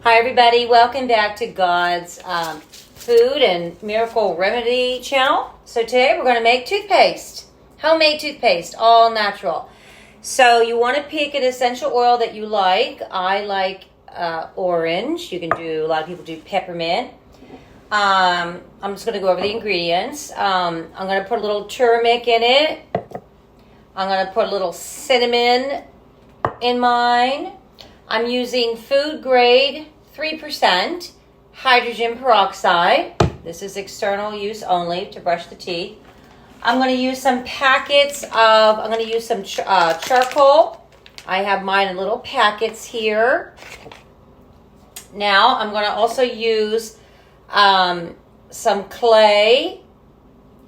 Hi everybody, welcome back to God's Food and Miracle Remedy channel. So today we're going to make toothpaste, homemade toothpaste, all natural. So you want to pick an essential oil that you like. I like orange. You can do, a lot of people do peppermint. I'm just going to go over the ingredients. I'm going to put a little turmeric in it. I'm going to put a little cinnamon in mine. I'm using food grade 3% hydrogen peroxide. This is external use only to brush the teeth. I'm going to use some packets of, I'm going to use some charcoal. I have mine in little packets here. Now I'm going to also use some clay,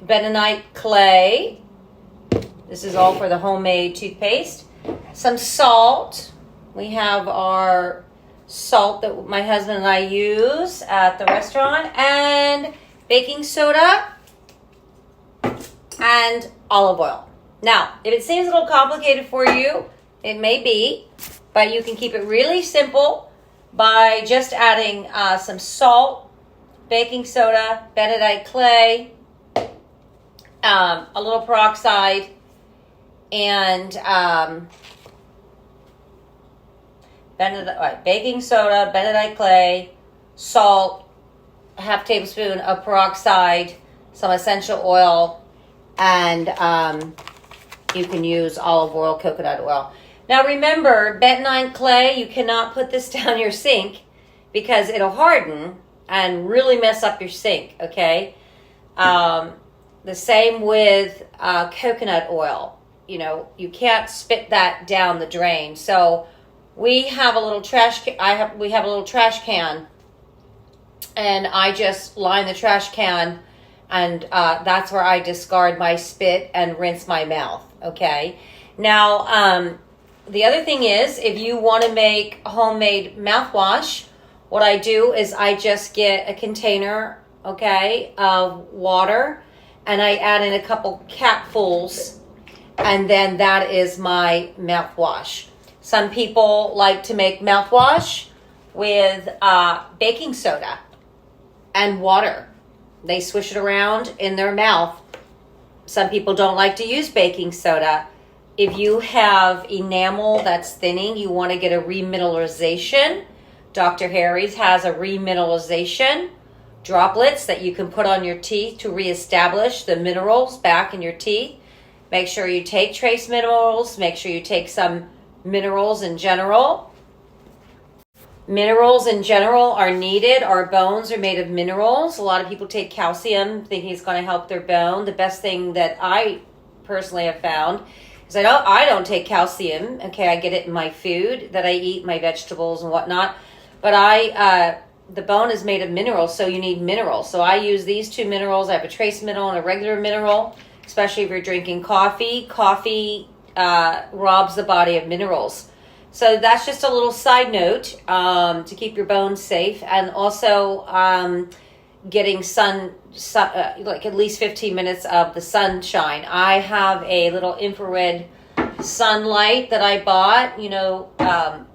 bentonite clay. This is all for the homemade toothpaste. Some salt. We have our salt that my husband and I use at the restaurant, and baking soda and olive oil. Now, if it seems a little complicated for you, it may be, but you can keep it really simple by just adding some salt, baking soda, bentonite clay, a little peroxide, and baking soda, bentonite clay, salt, a half tablespoon of peroxide, some essential oil, and you can use olive oil, coconut oil. Now remember, bentonite clay, you cannot put this down your sink because it'll harden and really mess up your sink, okay? The same with coconut oil. You know, you can't spit that down the drain. So we have a little trash. We have a little trash can, and I just line the trash can, and that's where I discard my spit and rinse my mouth. Okay. Now, the other thing is, if you want to make homemade mouthwash, what I do is I just get a container, okay, of water, and I add in a couple capfuls. And then that is my mouthwash. Some people like to make mouthwash with baking soda and water. They swish it around in their mouth. Some people don't like to use baking soda. If you have enamel that's thinning, you want to get a remineralization. Dr. Harry's has a remineralization droplets that you can put on your teeth to reestablish the minerals back in your teeth. Make sure you take trace minerals. Make sure you take some minerals in general. Minerals in general are needed. Our bones are made of minerals. A lot of people take calcium thinking it's going to help their bone. The best thing that I personally have found is I don't take calcium. Okay, I get it in my food that I eat, my vegetables and whatnot. But the bone is made of minerals, so you need minerals. So I use these two minerals. I have a trace mineral and a regular mineral. Especially if you're drinking coffee. Coffee robs the body of minerals. So that's just a little side note to keep your bones safe. And also getting sun like at least 15 minutes of the sunshine. I have a little infrared sunlight that I bought. You know,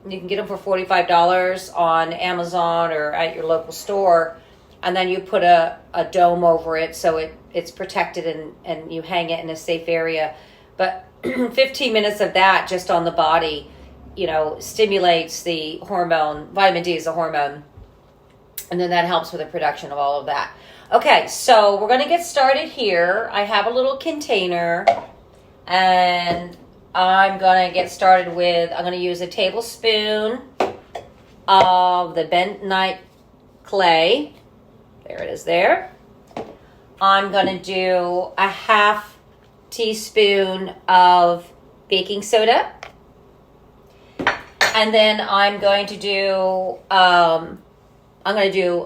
you can get them for $45 on Amazon or at your local store. And then you put a dome over it so it's protected and you hang it in a safe area. But 15 minutes of that just on the body, you know, stimulates the hormone. Vitamin D is a hormone. And then that helps with the production of all of that. Okay, so we're going to get started here. I have a little container. And I'm going to get started with, I'm going to use a tablespoon of the bentonite clay. There it is there. I'm going to do a half teaspoon of baking soda. And then I'm going to do a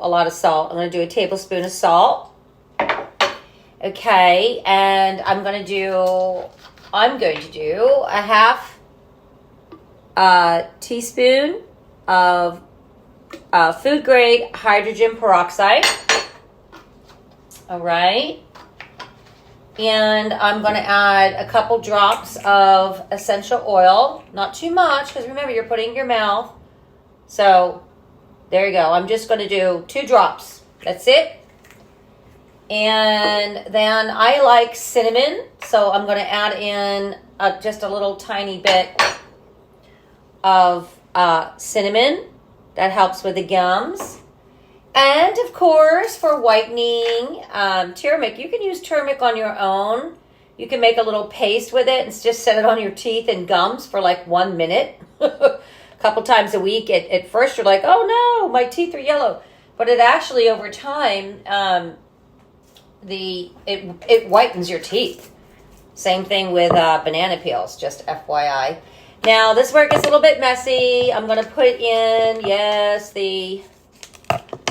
lot of salt. I'm going to do a tablespoon of salt. Okay, and I'm going to do a half teaspoon of food grade hydrogen peroxide. All right. And I'm going to add a couple drops of essential oil. Not too much, because remember, you're putting it in your mouth. So There you go. I'm just going to do 2 drops. That's it. And then I like cinnamon, so I'm going to add in just a little tiny bit of cinnamon. That helps with the gums. And of course, for whitening, turmeric. You can use turmeric on your own. You can make a little paste with it and just set it on your teeth and gums for like 1 minute. A couple times a week. At first you're like, oh no, my teeth are yellow. But it actually, over time, it whitens your teeth. Same thing with banana peels, just FYI. Now, this is where it gets a little bit messy. I'm going to put in, yes, the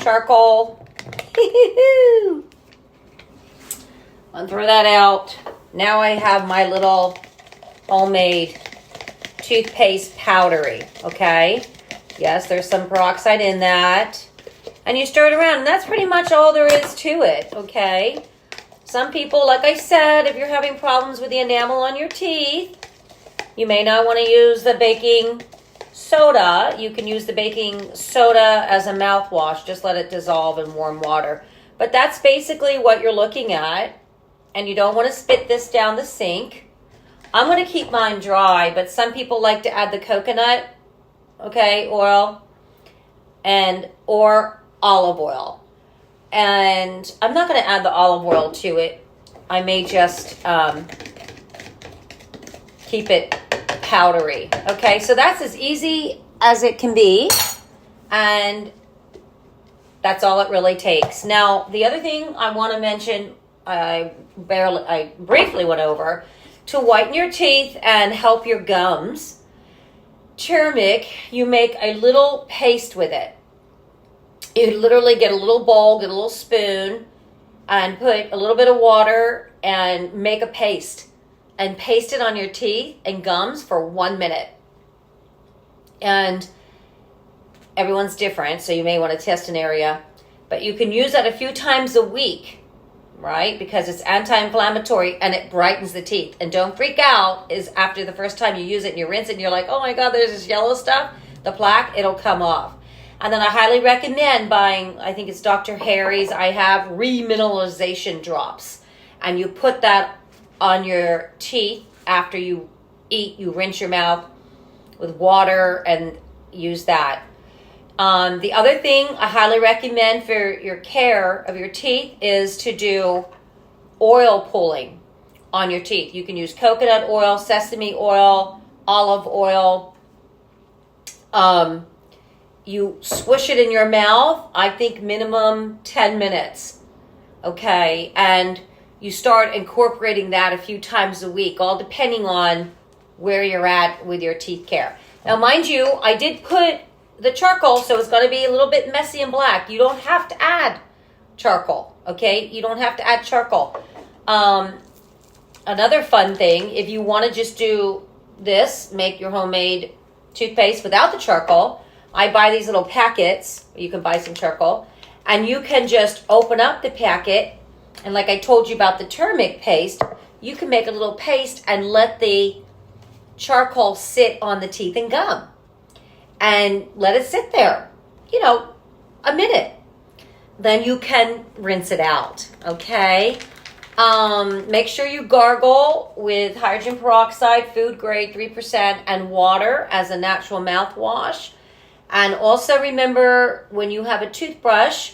charcoal. I'll throw that out. Now I have my little homemade toothpaste powdery, okay? Yes, there's some peroxide in that. And you stir it around, and that's pretty much all there is to it, okay? Some people, like I said, if you're having problems with the enamel on your teeth, you may not want to use the baking soda. You can use the baking soda as a mouthwash. Just let it dissolve in warm water. But that's basically what you're looking at. And you don't want to spit this down the sink. I'm going to keep mine dry, but some people like to add the coconut, okay, oil, or olive oil. And I'm not going to add the olive oil to it. I may just keep it powdery. Okay, so that's as easy as it can be. And that's all it really takes. Now, the other thing I want to mention, I briefly went over, to whiten your teeth and help your gums. Turmeric, you make a little paste with it. You literally get a little bowl, get a little spoon, and put a little bit of water and make a paste. And paste it on your teeth and gums for 1 minute. And everyone's different, so you may want to test an area. But you can use that a few times a week, right? Because it's anti-inflammatory and it brightens the teeth. And don't freak out is after the first time you use it and you rinse it and you're like, oh my God, there's this yellow stuff. The plaque, it'll come off. And then I highly recommend buying, I think it's Dr. Harry's, I have remineralization drops. And you put that on your teeth after you eat. You rinse your mouth with water and use that. The other thing I highly recommend for your care of your teeth is to do oil pulling on your teeth. You can use coconut oil, sesame oil, olive oil. You swish it in your mouth, I think minimum 10 minutes. Okay, and you start incorporating that a few times a week, all depending on where you're at with your teeth care. Now, mind you, I did put the charcoal, so it's going to be a little bit messy and black. You don't have to add charcoal, okay? You don't have to add charcoal. Another fun thing, if you want to just do this, make your homemade toothpaste without the charcoal, I buy these little packets. You can buy some charcoal. And you can just open up the packet. And like I told you about the turmeric paste, you can make a little paste and let the charcoal sit on the teeth and gum. And let it sit there, a minute. Then you can rinse it out, okay? Make sure you gargle with hydrogen peroxide, food grade 3%, and water as a natural mouthwash. And also remember, when you have a toothbrush,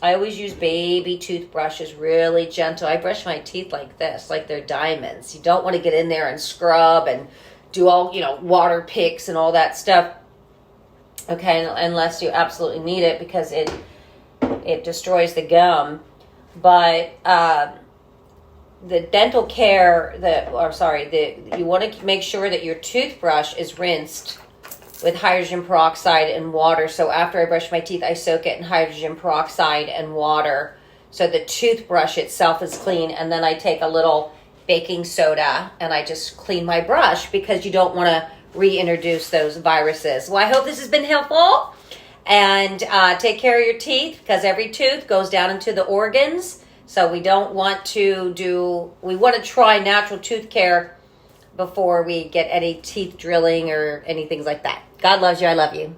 I always use baby toothbrushes, really gentle. I brush my teeth like this, like they're diamonds. You don't want to get in there and scrub and do all, water picks and all that stuff. Okay, unless you absolutely need it because it destroys the gum. But the dental care, you want to make sure that your toothbrush is rinsed with hydrogen peroxide and water. So after I brush my teeth, I soak it in hydrogen peroxide and water so the toothbrush itself is clean. And then I take a little baking soda and I just clean my brush because you don't want to reintroduce those viruses. Well, I hope this has been helpful. And take care of your teeth because every tooth goes down into the organs. So we want to try natural tooth care before we get any teeth drilling or anything like that. God loves you. I love you.